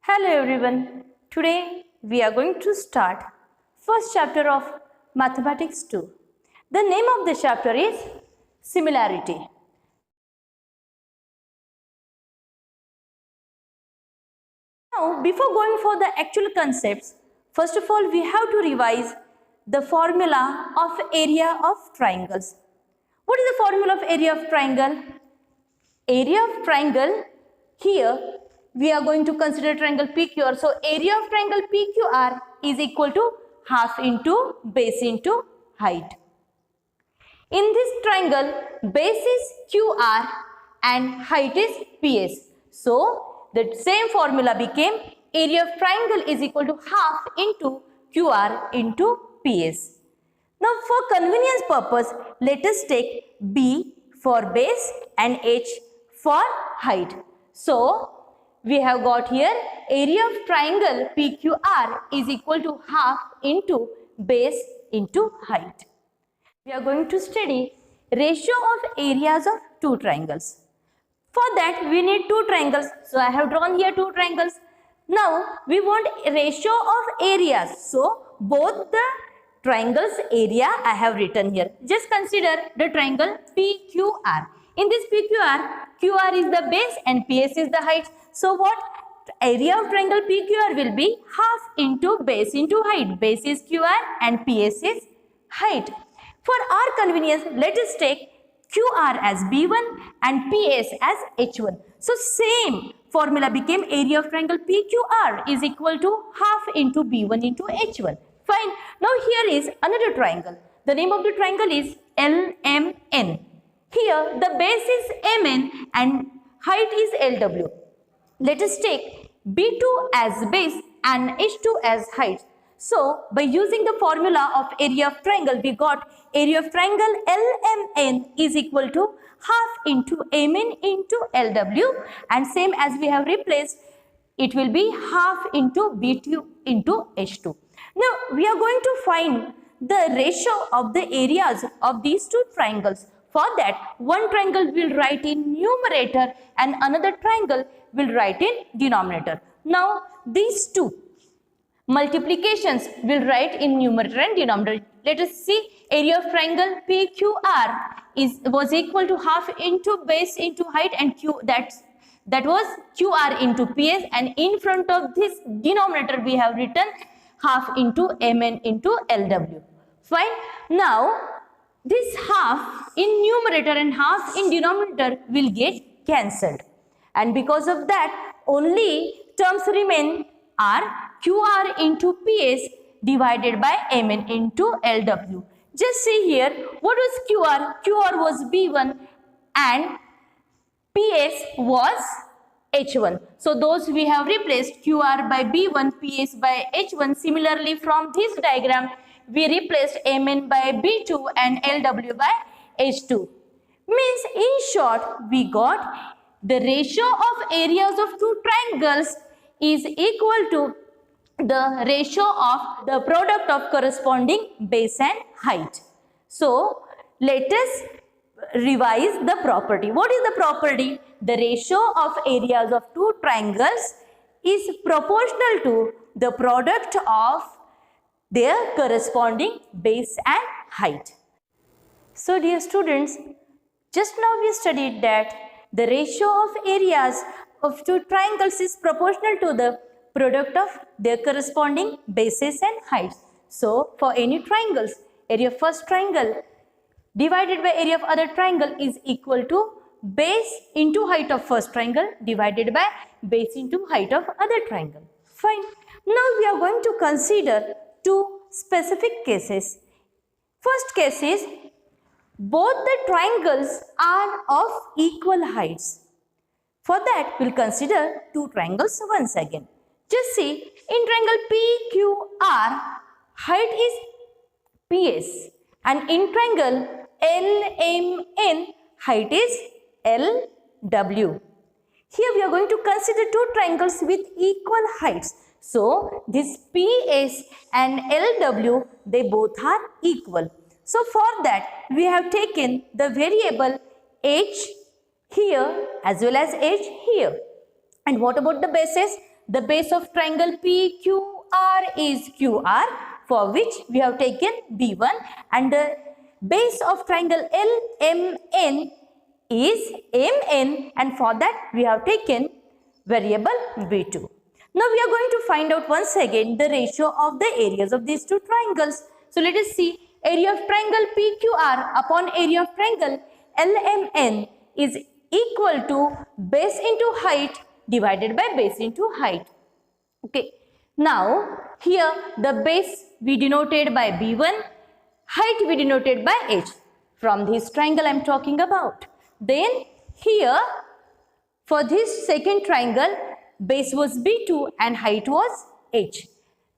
Hello everyone. Today we are going to start first chapter of Mathematics 2. The name of the chapter is Similarity. Now, before going for the actual concepts, first of all we have to revise the formula of area of triangles. What is the formula of area of triangle? Area of triangle, here we are going to consider triangle PQR. So area of triangle PQR is equal to half into base into height. In this triangle, base is QR and height is PS. So the same formula became area of triangle is equal to half into QR into PS. Now for convenience purpose, let us take B for base and H for height. So we have got here area of triangle PQR is equal to half into base into height. We are going to study ratio of areas of two triangles. For that we need two triangles. So I have drawn here two triangles. Now we want ratio of areas. So both the triangles area I have written here. Just consider the triangle PQR. In this PQR, QR is the base and PS is the height. So what? Area of triangle PQR will be half into base into height. Base is QR and PS is height. For our convenience, let us take QR as B1 and PS as H1. So same formula became area of triangle PQR is equal to half into B1 into H1. Fine. Now here is another triangle. The name of the triangle is LMN. Here the base is MN and height is LW. Let us take B2 as base and H2 as height. So by using the formula of area of triangle, we got area of triangle LMN is equal to half into MN into LW, and same as we have replaced, it will be half into B2 into H2. Now we are going to find the ratio of the areas of these two triangles. For that, one triangle will write in numerator and another triangle will write in denominator. Now these two multiplications will write in numerator and denominator. Let us see, area of triangle PQR was equal to half into base into height, and that was QR into PS, and in front of this denominator we have written half into MN into LW. Fine. Now this half in numerator and half in denominator will get cancelled, and because of that only terms remain are QR into PS divided by MN into LW. Just see here, what was QR? QR was B1 and PS was H1. So those we have replaced, QR by B1, PS by H1. Similarly, from this diagram, we replaced MN by B2 and LW by H2. Means in short, we got the ratio of areas of two triangles is equal to the ratio of the product of corresponding base and height. So let us revise the property. What is the property? The ratio of areas of two triangles is proportional to the product of their corresponding base and height. So dear students, just now we studied that the ratio of areas of two triangles is proportional to the product of their corresponding bases and heights. So for any triangles, area of first triangle divided by area of other triangle is equal to base into height of first triangle divided by base into height of other triangle. Fine. Now we are going to consider two specific cases. First case is both the triangles are of equal heights. For that, we will consider two triangles once again. Just see, in triangle PQR, height is PS, and in triangle LMN, height is LW. Here we are going to consider two triangles with equal heights. So this PS and LW, they both are equal. So for that, we have taken the variable H here as well as H here. And what about the bases? the base of triangle PQR is QR, for which we have taken B1, and the base of triangle LMN is MN, and for that we have taken variable B2. Now we are going to find out once again the ratio of the areas of these two triangles. So let us see, area of triangle PQR upon area of triangle LMN is equal to base into height divided by base into height. Okay. Now here the base we denoted by B1, height we denoted by H. From this triangle I am talking about. Then here for this second triangle, base was B2 and height was H.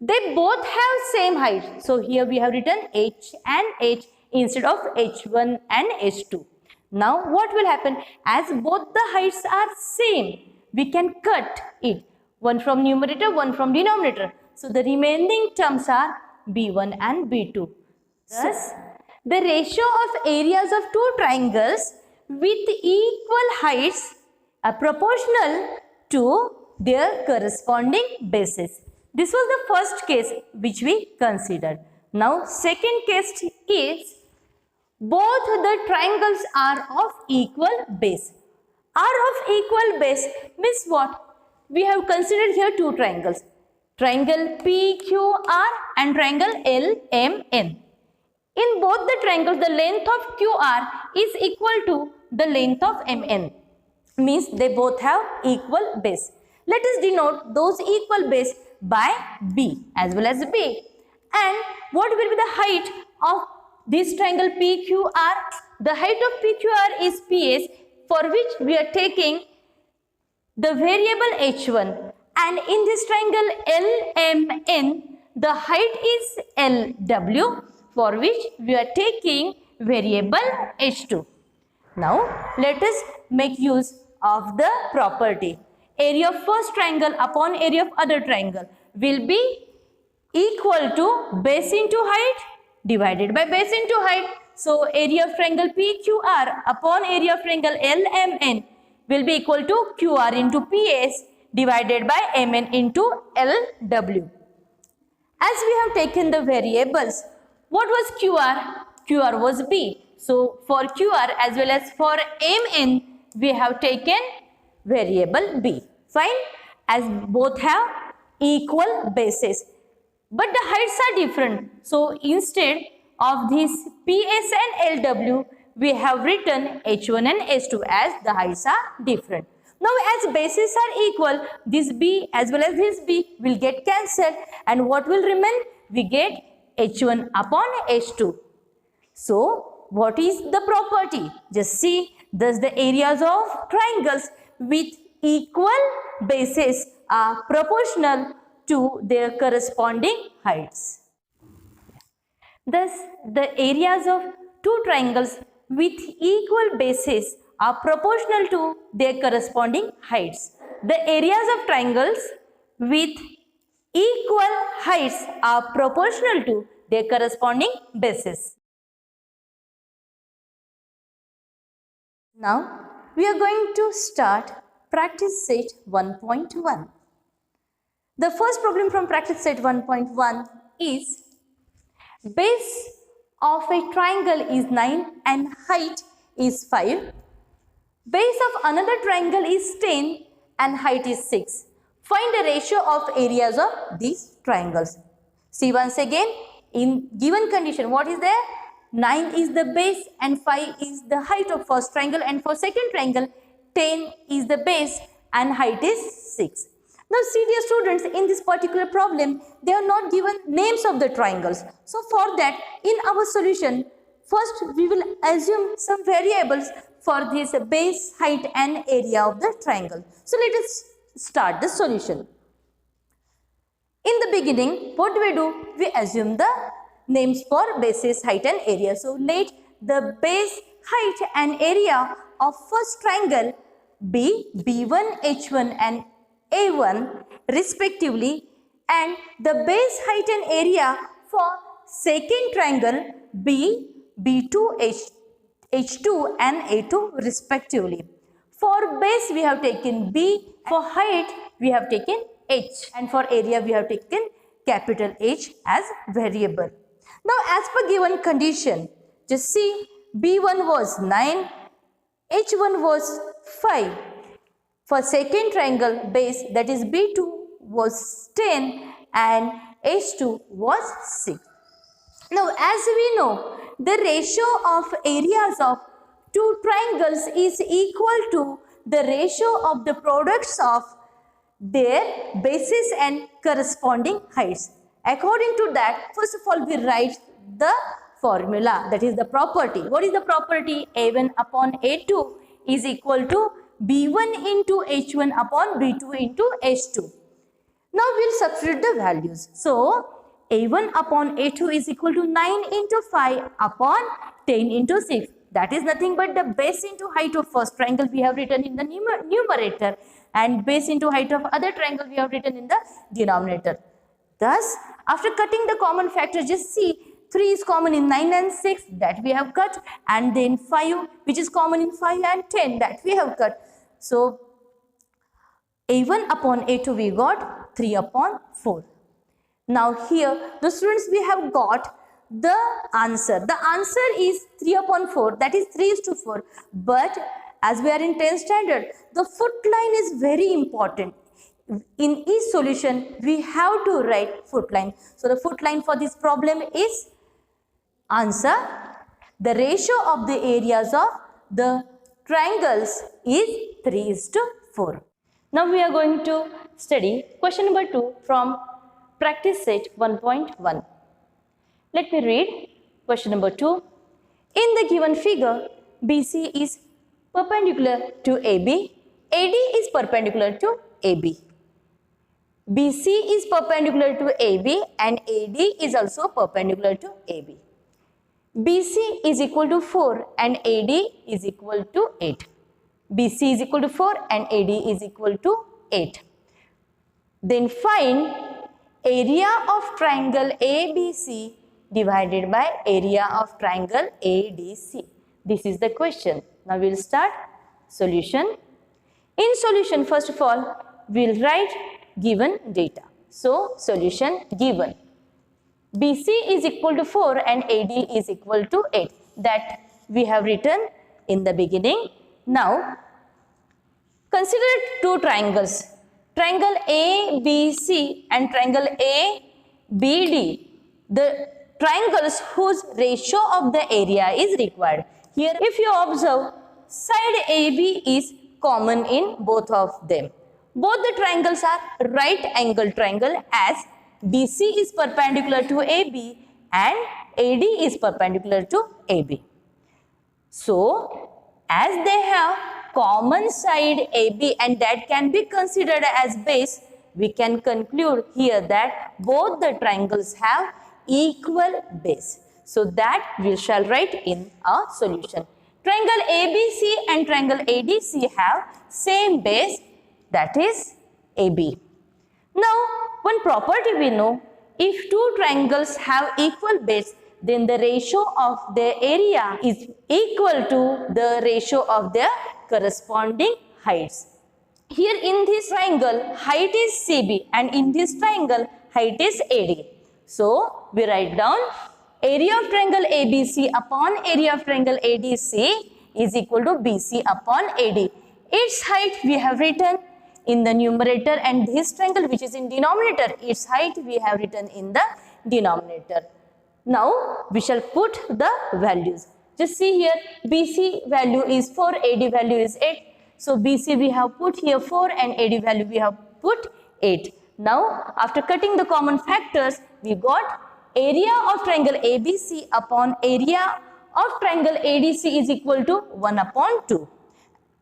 They both have same height. So here we have written H and H instead of H1 and H2. Now what will happen? As both the heights are same, we can cut it. One from numerator, one from denominator. So the remaining terms are B1 and B2. Thus, the ratio of areas of two triangles with equal heights are proportional to their corresponding bases. This was the first case which we considered. Now second case is both the triangles are of equal base. Are of equal base means what? We have considered here two triangles. Triangle PQR and triangle LMN. In both the triangles, the length of QR is equal to the length of MN. Means they both have equal base. Let us denote those equal base by B as well as B. And what will be the height of this triangle PQR? The height of PQR is PS, for which we are taking the variable H1. And in this triangle LMN, the height is LW, for which we are taking variable H2. Now let us make use of the property. Area of first triangle upon area of other triangle will be equal to base into height divided by base into height. So area of triangle PQR upon area of triangle LMN will be equal to QR into PS divided by MN into LW. As we have taken the variables, what was QR? QR was B. So for QR as well as for MN, we have taken variable B. Fine, as both have equal bases, but the heights are different. So instead of this PS and LW, we have written H1 and H2 as the heights are different. Now as bases are equal, this B as well as this B will get cancelled, and what will remain? We get H1 upon H2. So what is the property? Just see, thus the areas of triangles with equal bases are proportional to their corresponding heights. Thus the areas of two triangles with equal bases are proportional to their corresponding heights. The areas of triangles with equal heights are proportional to their corresponding bases. Now we are going to start practice set 1.1. The first problem from practice set 1.1 is base of a triangle is 9 and height is 5. Base of another triangle is 10 and height is 6. Find the ratio of areas of these triangles. See once again, in given condition, what is there? 9 is the base and 5 is the height of first triangle, and for second triangle 10 is the base and height is 6. Now see dear students, in this particular problem they are not given names of the triangles. So for that, in our solution, first we will assume some variables for this base, height and area of the triangle. So let us start the solution. In the beginning, what do? We assume the names for bases, height and area. So let the base, height and area of first triangle be B1, H1 and A1 respectively, and the base, height and area for second triangle be B2, H2 and A2 respectively. For base we have taken B, for height we have taken H, and for area we have taken capital H as variable. Now as per given condition, just see B1 was 9, H1 was 5. For second triangle base, that is B2 was 10 and H2 was 6. Now as we know, the ratio of areas of two triangles is equal to the ratio of the products of their bases and corresponding heights. According to that, first of all we write the formula, that is the property. What is the property? A1 upon A2 is equal to B1 into H1 upon B2 into H2. Now we'll substitute the values. So A1 upon A2 is equal to 9 into 5 upon 10 into 6. That is nothing but the base into height of first triangle we have written in the numerator, and base into height of other triangle we have written in the denominator. Thus, after cutting the common factor, just see 3 is common in 9 and 6, that we have cut, and then 5 which is common in 5 and 10, that we have cut. So A1 upon A2 we got 3 upon 4. Now here the students, we have got the answer. The answer is 3 upon 4, that is 3:4. But as we are in 10th standard, the foot line is very important. In each solution, we have to write foot line. So the foot line for this problem is answer. The ratio of the areas of the triangles is 3:4. Now we are going to study question number 2 from practice set 1.1. Let me read question number 2. In the given figure, BC is perpendicular to AB, AD is perpendicular to AB. BC is perpendicular to AB and AD is also perpendicular to AB. BC is equal to 4 and AD is equal to 8. BC is equal to 4 and AD is equal to 8. Then find area of triangle ABC divided by area of triangle ADC. This is the question. Now we will start solution. In solution, first of all, we will write given data. So solution given. BC is equal to 4 and AD is equal to 8. That we have written in the beginning. Now consider two triangles. Triangle ABC and triangle ABD. The triangles whose ratio of the area is required. Here if you observe, side AB is common in both of them. Both the triangles are right angle triangle, as BC is perpendicular to AB and AD is perpendicular to AB. So as they have common side AB and that can be considered as base, we can conclude here that both the triangles have equal base. So that we shall write in our solution. Triangle ABC and triangle ADC have same base, that is AB. Now one property we know, if two triangles have equal base, then the ratio of their area is equal to the ratio of their corresponding heights. Here in this triangle, height is CB and in this triangle, height is AD. So we write down area of triangle ABC upon area of triangle ADC is equal to BC upon AD. Its height we have written in the numerator and this triangle which is in denominator, its height we have written in the denominator. Now we shall put the values. Just see here, BC value is 4, AD value is 8. So BC we have put here 4 and AD value we have put 8. Now after cutting the common factors, we got area of triangle ABC upon area of triangle ADC is equal to 1 upon 2.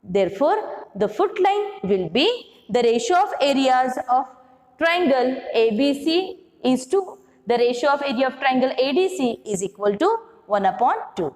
Therefore, the foot line will be the ratio of areas of triangle ABC is to the ratio of area of triangle ADC is equal to 1 upon 2.